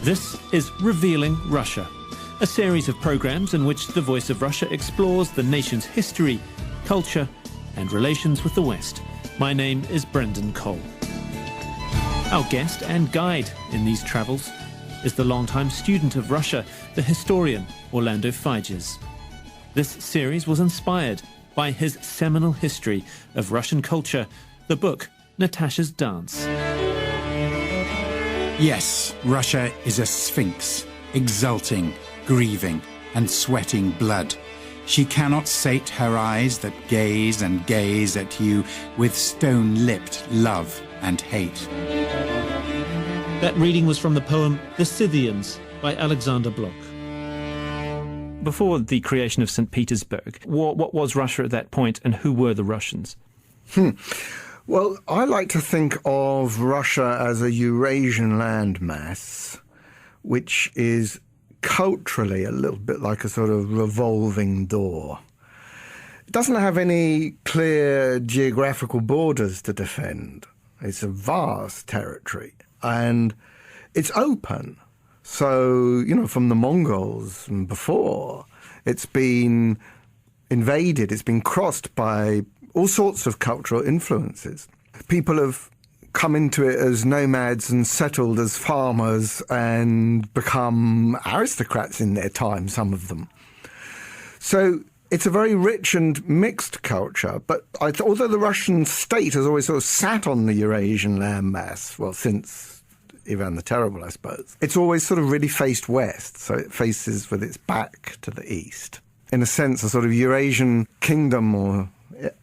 This is Revealing Russia, a series of programs in which the Voice of Russia explores the nation's history, culture and relations with the West. My name is Brendan Cole. Our guest and guide in these travels is the longtime student of Russia, the historian Orlando Figes. This series was inspired by his seminal history of Russian culture, the book Natasha's Dance. Yes, Russia is a sphinx, exulting, grieving, and sweating blood. She cannot sate her eyes that gaze and gaze at you with stone-lipped love and hate. That reading was from the poem The Scythians by Alexander Blok. Before the creation of St. Petersburg, what was Russia at that point and who were the Russians? Well, I like to think of Russia as a Eurasian landmass, which is culturally a little bit like a sort of revolving door. It doesn't have any clear geographical borders to defend. It's a vast territory, and it's open. So, from the Mongols and before, it's been invaded, it's been crossed by all sorts of cultural influences. People have come into it as nomads and settled as farmers and become aristocrats in their time, some of them. So it's a very rich and mixed culture, but although the Russian state has always sort of sat on the Eurasian landmass, well, since Ivan the Terrible, I suppose, it's always sort of really faced west, so it faces with its back to the east. In a sense, a sort of Eurasian kingdom or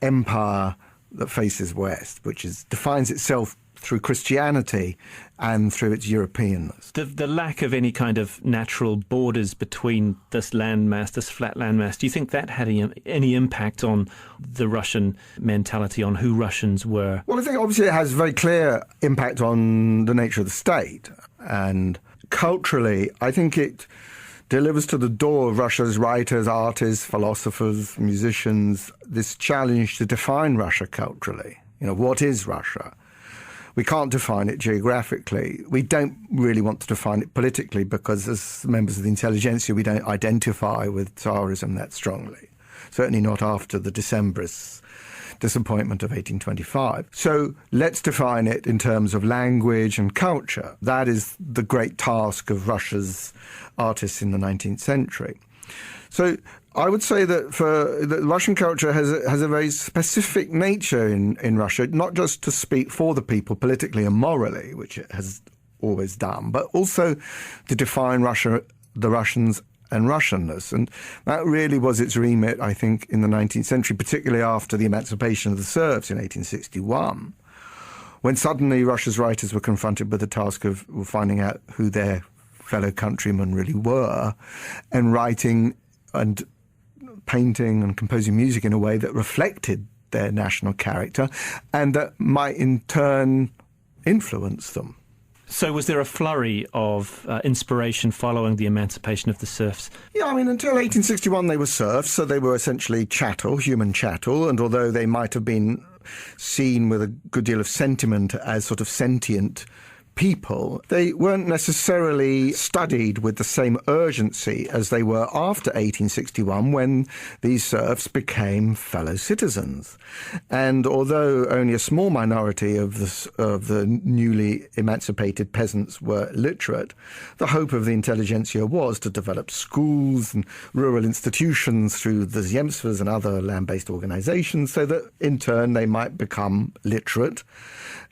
empire that faces west, which defines itself through Christianity and through its Europeanness. The lack of any kind of natural borders between this landmass, this flat landmass, do you think that had any impact on the Russian mentality, on who Russians were? Well, I think obviously it has a very clear impact on the nature of the state. And culturally, I think it delivers to the door of Russia's writers, artists, philosophers, musicians, this challenge to define Russia culturally. What is Russia? We can't define it geographically. We don't really want to define it politically because as members of the intelligentsia, we don't identify with Tsarism that strongly. Certainly not after the Decembrist disappointment of 1825. So let's define it in terms of language and culture. That is the great task of Russia's artists in the 19th century. So I would say that Russian culture has a very specific nature in Russia, not just to speak for the people politically and morally, which it has always done, but also to define Russia, the Russians, and Russianness. And that really was its remit, I think, in the 19th century, particularly after the emancipation of the serfs in 1861, when suddenly Russia's writers were confronted with the task of finding out who their fellow countrymen really were and writing and painting and composing music in a way that reflected their national character and that might in turn influence them. So was there a flurry of inspiration following the emancipation of the serfs? Yeah, until 1861 they were serfs, so they were essentially chattel, human chattel, and although they might have been seen with a good deal of sentiment as sort of sentient people, they weren't necessarily studied with the same urgency as they were after 1861 when these serfs became fellow citizens. And although only a small minority of the newly emancipated peasants were literate, the hope of the intelligentsia was to develop schools and rural institutions through the Zemstvos and other land-based organizations so that in turn they might become literate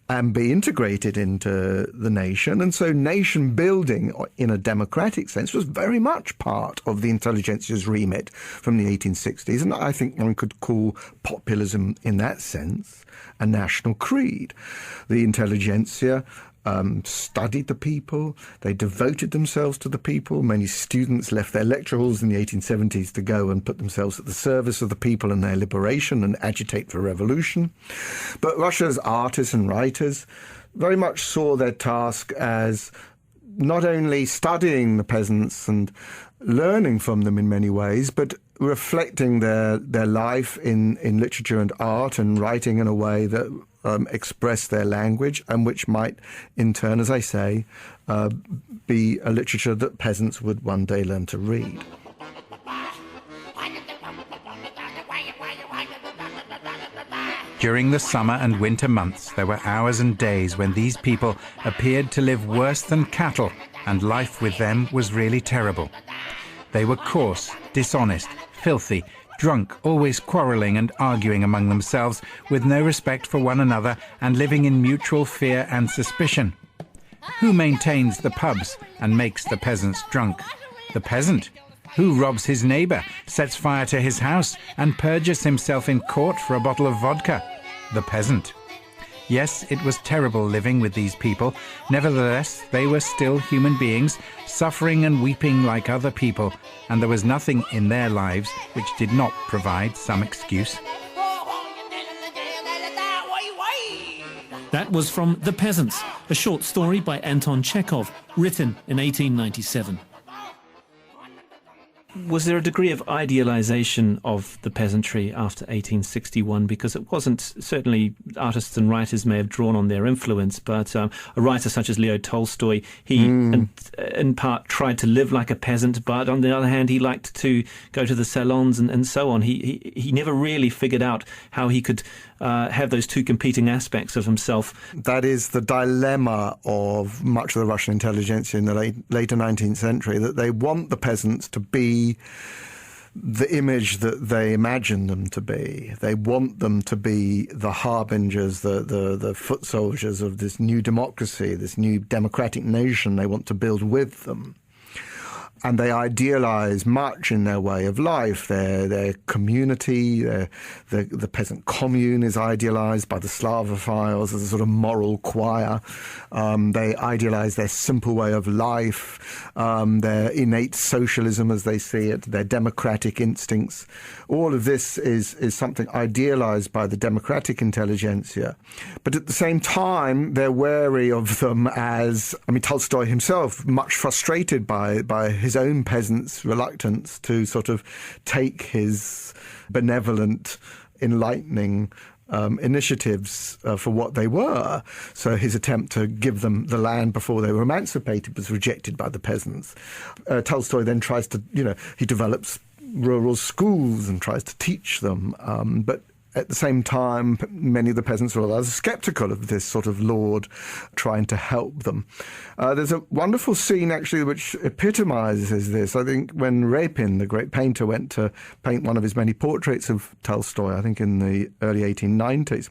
and be integrated into the nation. And so nation building in a democratic sense was very much part of the intelligentsia's remit from the 1860s. And I think one could call populism in that sense a national creed. The intelligentsia studied the people, they devoted themselves to the people. Many students left their lecture halls in the 1870s to go and put themselves at the service of the people and their liberation and agitate for revolution. But Russia's artists and writers very much saw their task as not only studying the peasants and learning from them in many ways, but reflecting their life in literature and art and writing in a way that express their language, and which might, in turn, as I say, be a literature that peasants would one day learn to read. During the summer and winter months, there were hours and days when these people appeared to live worse than cattle, and life with them was really terrible. They were coarse, dishonest, filthy, drunk, always quarrelling and arguing among themselves, with no respect for one another, and living in mutual fear and suspicion. Who maintains the pubs and makes the peasants drunk? The peasant. Who robs his neighbour, sets fire to his house, and perjures himself in court for a bottle of vodka? The peasant. Yes, it was terrible living with these people. Nevertheless, they were still human beings, suffering and weeping like other people, and there was nothing in their lives which did not provide some excuse. That was from The Peasants, a short story by Anton Chekhov, written in 1897. Was there a degree of idealization of the peasantry after 1861? Because it wasn't, certainly artists and writers may have drawn on their influence, but a writer such as Leo Tolstoy, he in part tried to live like a peasant, but on the other hand, he liked to go to the salons and so on. He never really figured out how he could have those two competing aspects of himself. That is the dilemma of much of the Russian intelligentsia in the later 19th century, that they want the peasants to be the image that they imagine them to be. They want them to be the harbingers, the foot soldiers of this new democracy, this new democratic nation they want to build with them. And they idealize much in their way of life. Their community, the peasant commune is idealized by the Slavophiles as a sort of moral choir. They idealize their simple way of life, their innate socialism as they see it, their democratic instincts. All of this is something idealized by the democratic intelligentsia. But at the same time, they're wary of them as, Tolstoy himself, much frustrated by his own peasants' reluctance to sort of take his benevolent, enlightening initiatives for what they were. So his attempt to give them the land before they were emancipated was rejected by the peasants. Tolstoy then tries to, he develops rural schools and tries to teach them, but at the same time, many of the peasants were rather sceptical of this sort of lord trying to help them. There's a wonderful scene, actually, which epitomizes this. I think when Repin, the great painter, went to paint one of his many portraits of Tolstoy, I think in the early 1890s,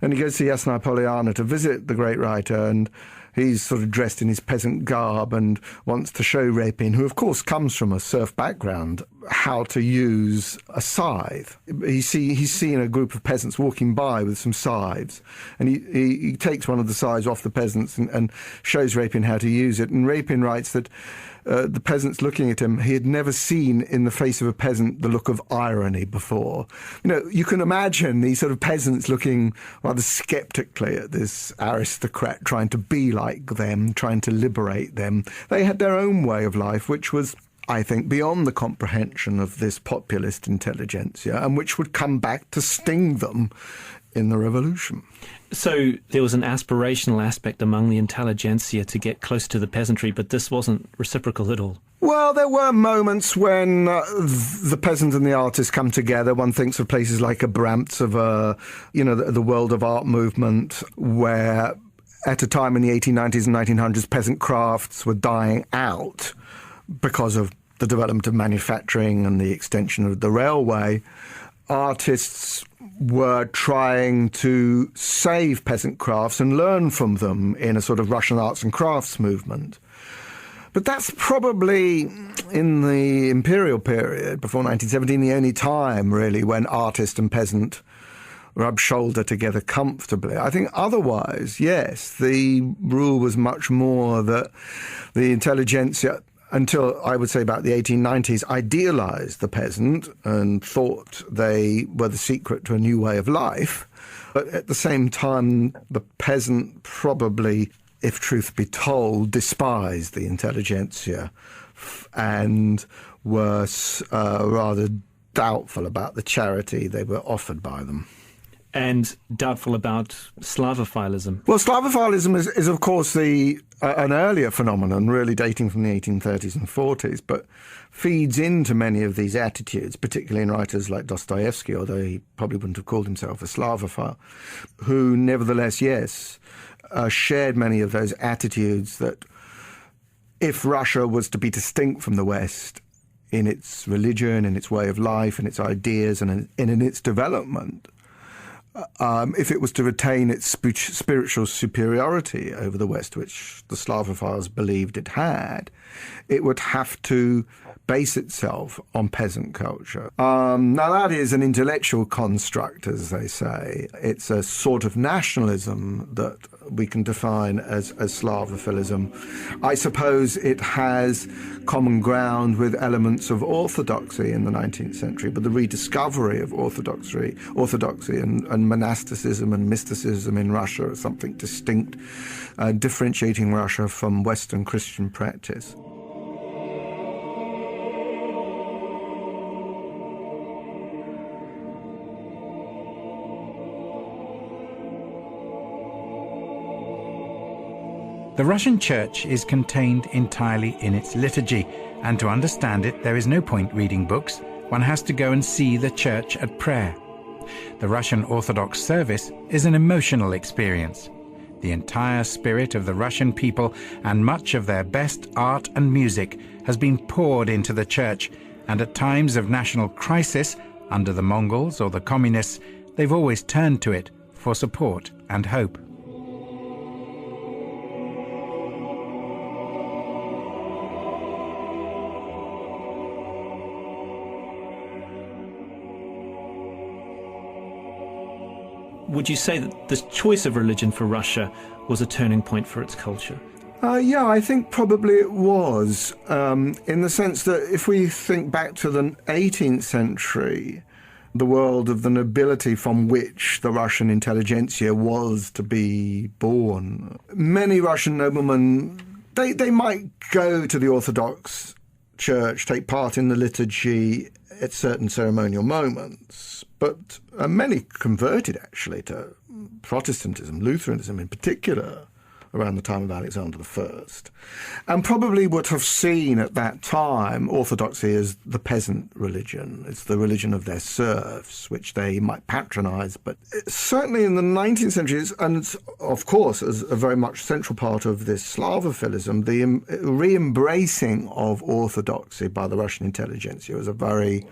and he goes to Yasnaya Polyana to visit the great writer, and he's sort of dressed in his peasant garb and wants to show Repin, who of course comes from a serf background, how to use a scythe. He's seen a group of peasants walking by with some scythes, and he takes one of the scythes off the peasants and shows Repin how to use it. And Repin writes that the peasants looking at him, he had never seen in the face of a peasant the look of irony before. You can imagine these sort of peasants looking rather sceptically at this aristocrat trying to be like them, trying to liberate them. They had their own way of life, which was, I think, beyond the comprehension of this populist intelligentsia, and which would come back to sting them in the revolution. So there was an aspirational aspect among the intelligentsia to get close to the peasantry, but this wasn't reciprocal at all. Well, there were moments when the peasant and the artist come together. One thinks of places like Abramts of, the world of art movement, where at a time in the 1890s and 1900s, peasant crafts were dying out because of the development of manufacturing and the extension of the railway. Artists were trying to save peasant crafts and learn from them in a sort of Russian arts and crafts movement. But that's probably, in the imperial period, before 1917, the only time, really, when artist and peasant rub shoulder together comfortably. I think otherwise, yes, the rule was much more that the intelligentsia, until I would say about the 1890s, idealized the peasant and thought they were the secret to a new way of life. But at the same time, the peasant probably, if truth be told, despised the intelligentsia and were rather doubtful about the charity they were offered by them. and doubtful about Slavophilism. Well, Slavophilism is of course, an earlier phenomenon, really dating from the 1830s and 40s, but feeds into many of these attitudes, particularly in writers like Dostoevsky, although he probably wouldn't have called himself a Slavophile, who nevertheless, yes, shared many of those attitudes that if Russia was to be distinct from the West in its religion, in its way of life, in its ideas, and in its development, if it was to retain its spiritual superiority over the West, which the Slavophiles believed it had, it would have to base itself on peasant culture. Now that is an intellectual construct, as they say. It's a sort of nationalism that we can define as Slavophilism. I suppose it has common ground with elements of orthodoxy in the 19th century, but the rediscovery of orthodoxy and monasticism and mysticism in Russia is something distinct, differentiating Russia from Western Christian practice. The Russian Church is contained entirely in its liturgy, and to understand it, there is no point reading books. One has to go and see the church at prayer. The Russian Orthodox service is an emotional experience. The entire spirit of the Russian people and much of their best art and music has been poured into the church, and at times of national crisis, under the Mongols or the communists, they've always turned to it for support and hope. Would you say that this choice of religion for Russia was a turning point for its culture? Yeah, I think probably it was, in the sense that if we think back to the 18th century, the world of the nobility from which the Russian intelligentsia was to be born, many Russian noblemen, they might go to the Orthodox Church, take part in the liturgy at certain ceremonial moments, but many converted actually to Protestantism, Lutheranism in particular, around the time of Alexander I, and probably would have seen at that time orthodoxy as the peasant religion. It's the religion of their serfs, which they might patronize. But certainly in the 19th century, and of course as a very much central part of this Slavophilism, the re-embracing of orthodoxy by the Russian intelligentsia was a very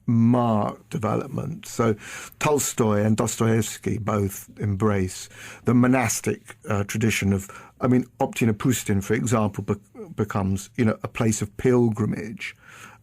marked development. So Tolstoy and Dostoevsky both embrace the monastic tradition of, Optina Pustin, for example, becomes, a place of pilgrimage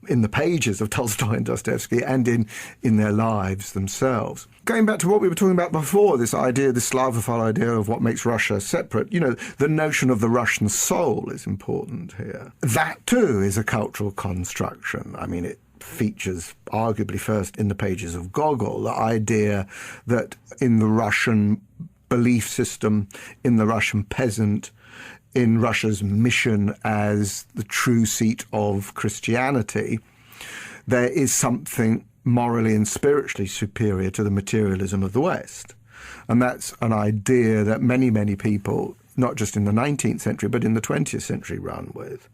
in the pages of Tolstoy and Dostoevsky and in their lives themselves. Going back to what we were talking about before, this Slavophile idea of what makes Russia separate, the notion of the Russian soul is important here. That too is a cultural construction. It features arguably first in the pages of Gogol, the idea that in the Russian belief system, in the Russian peasant, in Russia's mission as the true seat of Christianity, there is something morally and spiritually superior to the materialism of the West. And that's an idea that many, many people, not just in the 19th century, but in the 20th century, run with.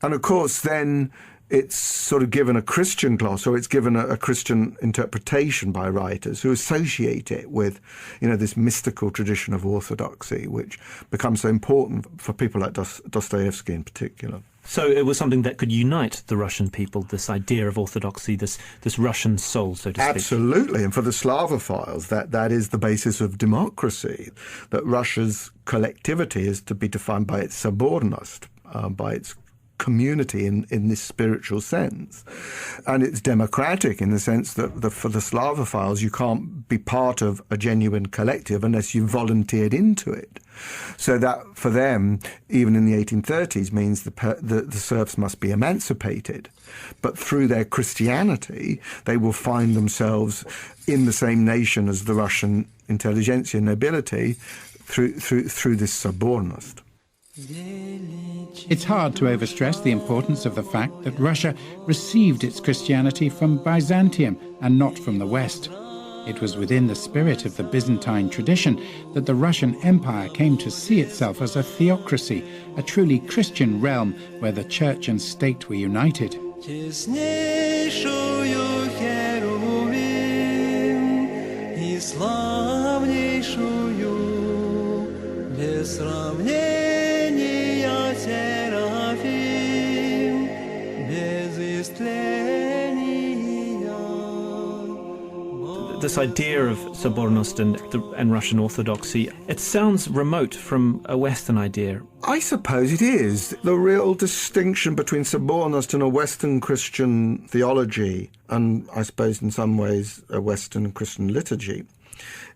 And of course, then it's sort of given a Christian gloss, or it's given a Christian interpretation by writers who associate it with, this mystical tradition of orthodoxy, which becomes so important for people like Dostoevsky in particular. So it was something that could unite the Russian people, this idea of orthodoxy, this Russian soul, so to speak. Absolutely. And for the Slavophiles, that is the basis of democracy, that Russia's collectivity is to be defined by its subordinate, by its community in this spiritual sense. And it's democratic in the sense that for the Slavophiles, you can't be part of a genuine collective unless you volunteered into it. So that for them, even in the 1830s, means the serfs must be emancipated. But through their Christianity, they will find themselves in the same nation as the Russian intelligentsia nobility through this subordinate. It's hard to overstress the importance of the fact that Russia received its Christianity from Byzantium and not from the West. It was within the spirit of the Byzantine tradition that the Russian Empire came to see itself as a theocracy, a truly Christian realm where the church and state were united. This idea of Sobornost and Russian Orthodoxy, it sounds remote from a Western idea. I suppose it is. The real distinction between Sobornost and a Western Christian theology, and I suppose in some ways a Western Christian liturgy,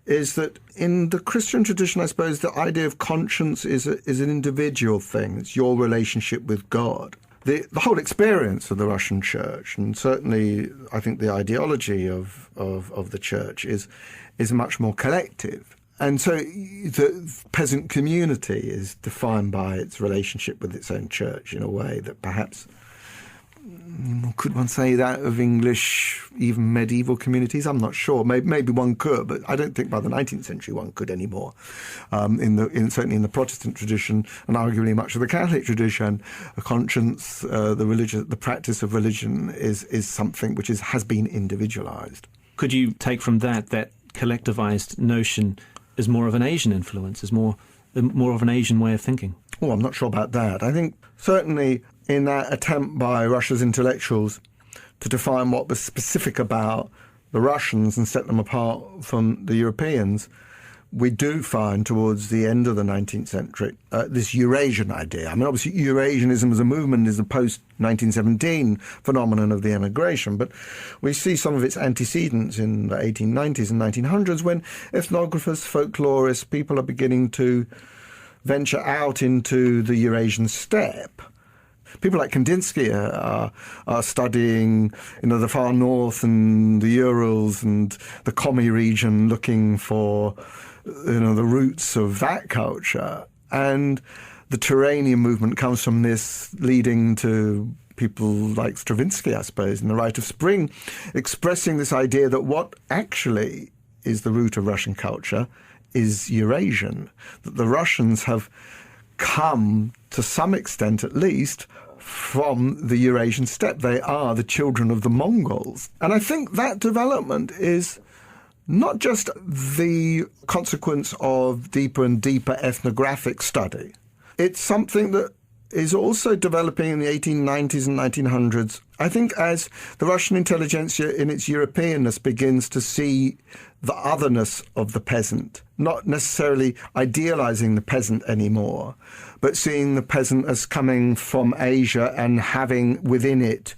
is that in the Christian tradition, I suppose the idea of conscience is an individual thing. It's your relationship with God. The whole experience of the Russian church, and certainly I think the ideology of the church is much more collective. And so the peasant community is defined by its relationship with its own church in a way that perhaps, could one say that of English, even medieval communities? I'm not sure. Maybe one could, but I don't think by the 19th century one could anymore. Certainly in the Protestant tradition, and arguably much of the Catholic tradition, a conscience, the practice of religion is something which has been individualized. Could you take from that collectivized notion is more of an Asian influence, is more of an Asian way of thinking? Oh, I'm not sure about that. I think certainly in that attempt by Russia's intellectuals to define what was specific about the Russians and set them apart from the Europeans, we do find towards the end of the 19th century this Eurasian idea. I mean, obviously Eurasianism as a movement is a post-1917 phenomenon of the emigration, but we see some of its antecedents in the 1890s and 1900s when ethnographers, folklorists, people are beginning to venture out into the Eurasian steppe. People like Kandinsky are studying, the far north and the Urals and the Komi region, looking for, the roots of that culture. And the Turanian movement comes from this, leading to people like Stravinsky, I suppose, in The Rite of Spring, expressing this idea that what actually is the root of Russian culture is Eurasian, that the Russians have come, to some extent at least, from the Eurasian steppe. They are the children of the Mongols. And I think that development is not just the consequence of deeper and deeper ethnographic study. It's something that is also developing in the 1890s and 1900s. I think as the Russian intelligentsia in its Europeanness begins to see the otherness of the peasant, not necessarily idealizing the peasant anymore, but seeing the peasant as coming from Asia and having within it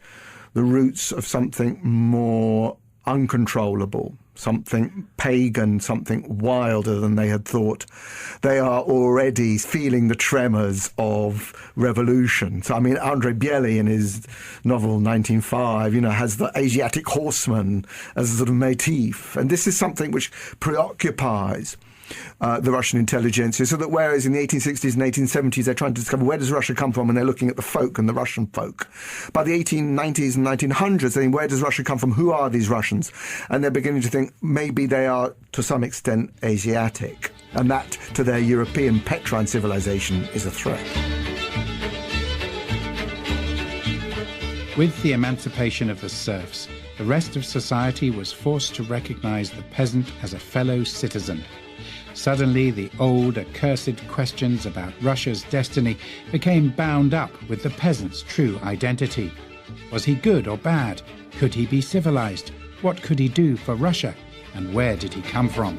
the roots of something more uncontrollable, something pagan, something wilder than they had thought. They are already feeling the tremors of revolution. So, I mean, Andrei Bieli in his novel 1905, has the Asiatic horseman as a sort of motif. And this is something which preoccupies the Russian intelligentsia, so that whereas in the 1860s and 1870s they're trying to discover where does Russia come from, and they're looking at the folk and the Russian folk, by the 1890s and 1900s they're saying, where does Russia come from, who are these Russians? And they're beginning to think maybe they are to some extent Asiatic, and that to their European Petrine civilization is a threat. With the emancipation of the serfs, the rest of society was forced to recognize the peasant as a fellow citizen. Suddenly, the old, accursed questions about Russia's destiny became bound up with the peasant's true identity. Was he good or bad? Could he be civilized? What could he do for Russia? And where did he come from?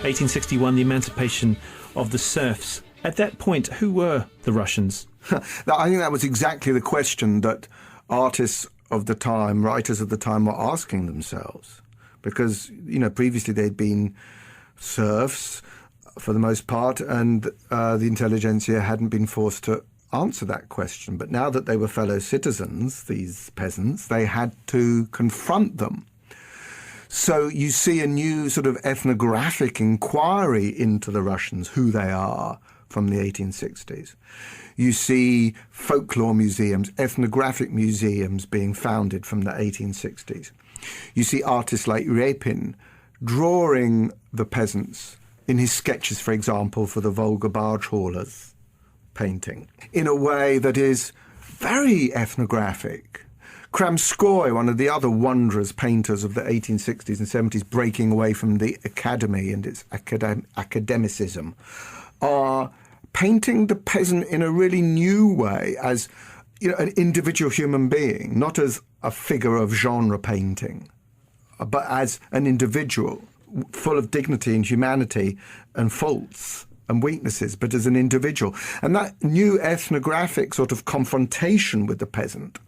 (1861), the emancipation of the serfs. At that point, who were the Russians? I think that was exactly the question that artists of the time, writers of the time were asking themselves. Because, previously they'd been serfs for the most part, and the intelligentsia hadn't been forced to answer that question. But now that they were fellow citizens, these peasants, they had to confront them. So you see a new sort of ethnographic inquiry into the Russians, who they are, from the 1860s. You see folklore museums, ethnographic museums being founded from the 1860s. You see artists like Repin drawing the peasants in his sketches, for example, for the Volga barge haulers painting, in a way that is very ethnographic. Kramskoy, one of the other wondrous painters of the 1860s and 70s, breaking away from the academy and its academicism, are painting the peasant in a really new way as, you know, an individual human being, not as a figure of genre painting, but as an individual full of dignity and humanity and faults and weaknesses, but as an individual. And that new ethnographic sort of confrontation with the peasant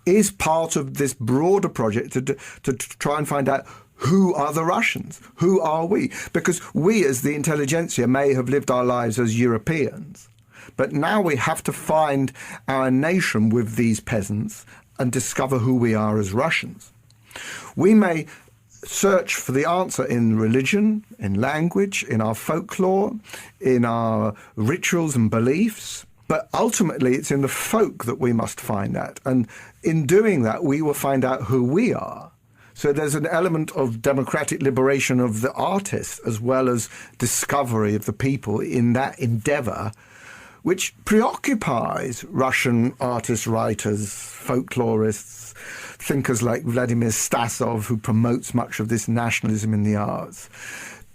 is part of this broader project to try and find out, who are the Russians? Who are we? Because we, as the intelligentsia, may have lived our lives as Europeans, but now we have to find our nation with these peasants and discover who we are as Russians. We may search for the answer in religion, in language, in our folklore, in our rituals and beliefs, but ultimately it's in the folk that we must find that. And in doing that, we will find out who we are. So there's an element of democratic liberation of the artist as well as discovery of the people in that endeavour, which preoccupies Russian artists, writers, folklorists, thinkers like Vladimir Stasov, who promotes much of this nationalism in the arts.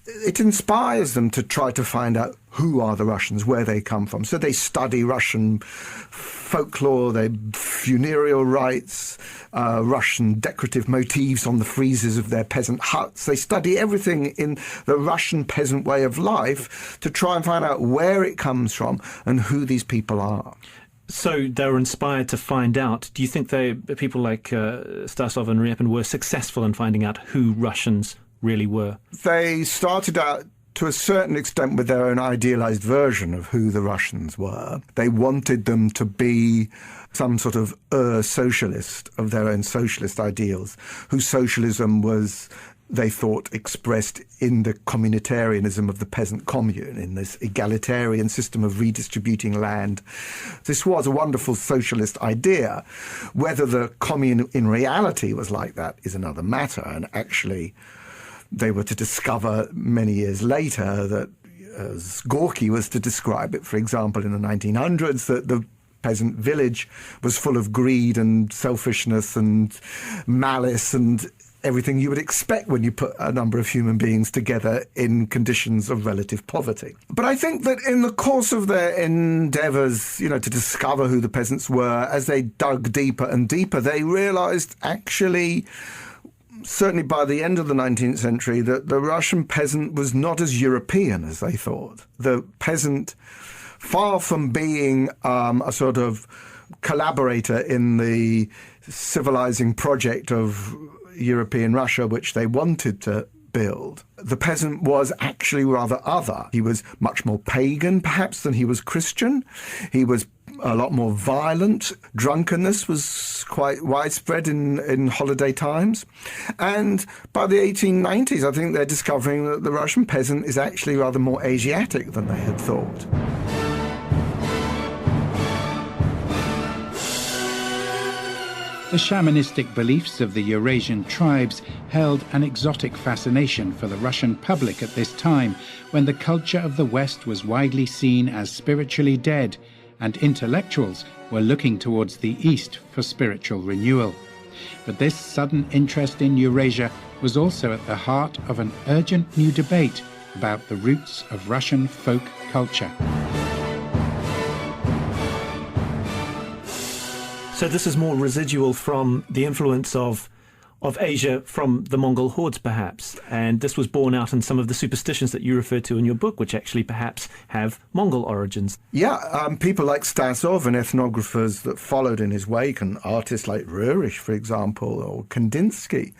It inspires them to try to find out who are the Russians, where they come from. So they study Russian folklore, their funereal rites, Russian decorative motifs on the friezes of their peasant huts. They study everything in the Russian peasant way of life to try and find out where it comes from and who these people are. So they were inspired to find out. Do you think people like Stasov and Repin were successful in finding out who Russians really were? They started out to a certain extent with their own idealized version of who the Russians were. They wanted them to be some sort of socialist of their own socialist ideals, whose socialism was, they thought, expressed in the communitarianism of the peasant commune, in this egalitarian system of redistributing land. This was a wonderful socialist idea. Whether the commune in reality was like that is another matter, and actually they were to discover many years later that, as Gorky was to describe it, for example, in the 1900s, that the peasant village was full of greed and selfishness and malice and everything you would expect when you put a number of human beings together in conditions of relative poverty. But I think that in the course of their endeavours, to discover who the peasants were, as they dug deeper and deeper, they realised actually, certainly by the end of the 19th century, that the Russian peasant was not as European as they thought. The peasant, far from being a sort of collaborator in the civilizing project of European Russia, which they wanted to build, the peasant was actually rather other. He was much more pagan, perhaps, than he was Christian. He was a lot more violent. Drunkenness was quite widespread in holiday times. And by the 1890s, I think they're discovering that the Russian peasant is actually rather more Asiatic than they had thought. The shamanistic beliefs of the Eurasian tribes held an exotic fascination for the Russian public at this time, when the culture of the West was widely seen as spiritually dead, and intellectuals were looking towards the East for spiritual renewal. But this sudden interest in Eurasia was also at the heart of an urgent new debate about the roots of Russian folk culture. So this is more residual from the influence of Asia from the Mongol hordes, perhaps, and this was borne out in some of the superstitions that you refer to in your book, which actually perhaps have Mongol origins. Yeah, people like Stasov and ethnographers that followed in his wake, and artists like Röhrig, for example, or Kandinsky,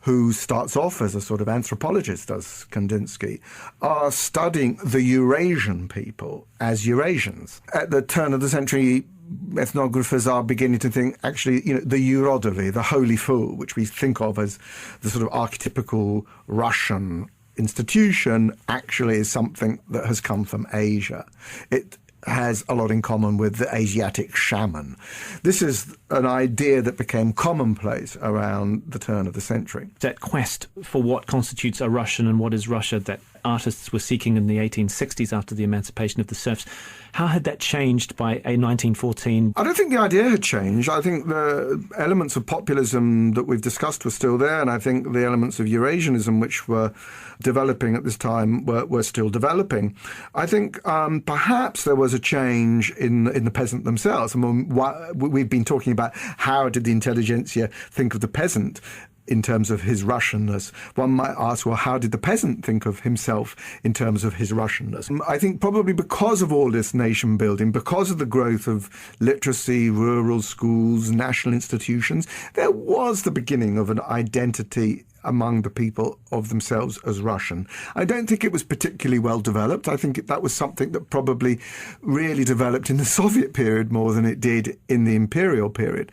who starts off as a sort of anthropologist, as Kandinsky, are studying the Eurasian people as Eurasians. At the turn of the century, ethnographers are beginning to think, actually, the urodovy, the holy fool, which we think of as the sort of archetypical Russian institution, actually is something that has come from Asia. It has a lot in common with the Asiatic shaman. This is an idea that became commonplace around the turn of the century. That quest for what constitutes a Russian and what is Russia that artists were seeking in the 1860s after the emancipation of the serfs, how had that changed by 1914? I don't think the idea had changed. I think the elements of populism that we've discussed were still there, and I think the elements of Eurasianism, which were developing at this time, were still developing. I think perhaps there was a change in the peasant themselves. I mean, we've been talking about how did the intelligentsia think of the peasant in terms of his Russianness. One might ask, well, how did the peasant think of himself in terms of his Russianness? I think probably because of all this nation building, because of the growth of literacy, rural schools, national institutions, there was the beginning of an identity among the people of themselves as Russian. I don't think it was particularly well developed. I think that was something that probably really developed in the Soviet period more than it did in the imperial period.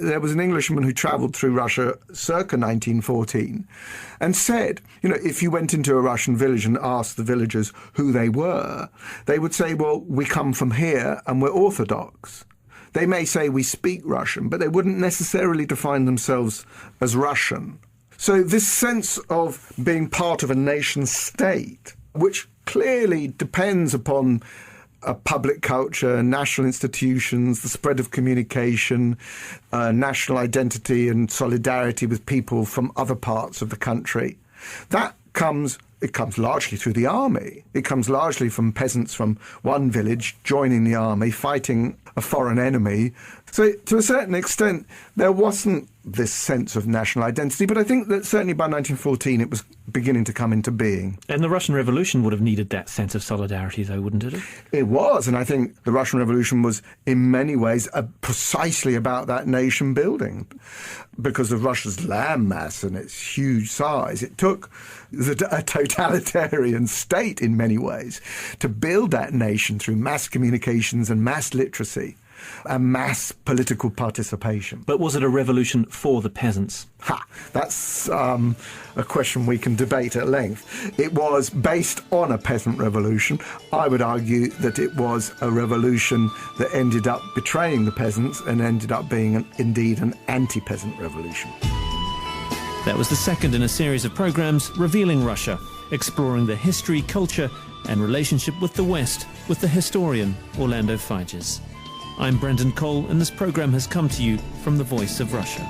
There was an Englishman who travelled through Russia circa 1914 and said, if you went into a Russian village and asked the villagers who they were, they would say, well, we come from here and we're Orthodox. They may say we speak Russian, but they wouldn't necessarily define themselves as Russian. So this sense of being part of a nation state, which clearly depends upon a public culture, national institutions, the spread of communication, national identity and solidarity with people from other parts of the country, it comes largely through the army. It comes largely from peasants from one village joining the army, fighting a foreign enemy. So to a certain extent, there wasn't this sense of national identity, but I think that certainly by 1914 it was beginning to come into being. And the Russian Revolution would have needed that sense of solidarity, though, wouldn't it? It was, and I think the Russian Revolution was in many ways precisely about that nation building. Because of Russia's landmass and its huge size, it took a totalitarian state in many ways to build that nation through mass communications and mass literacy and mass political participation. But was it a revolution for the peasants? That's a question we can debate at length. It was based on a peasant revolution. I would argue that it was a revolution that ended up betraying the peasants and ended up being indeed an anti-peasant revolution. That was the second in a series of programs revealing Russia, exploring the history, culture and relationship with the West with the historian Orlando Figes. I'm Brendan Cole, and this program has come to you from the Voice of Russia.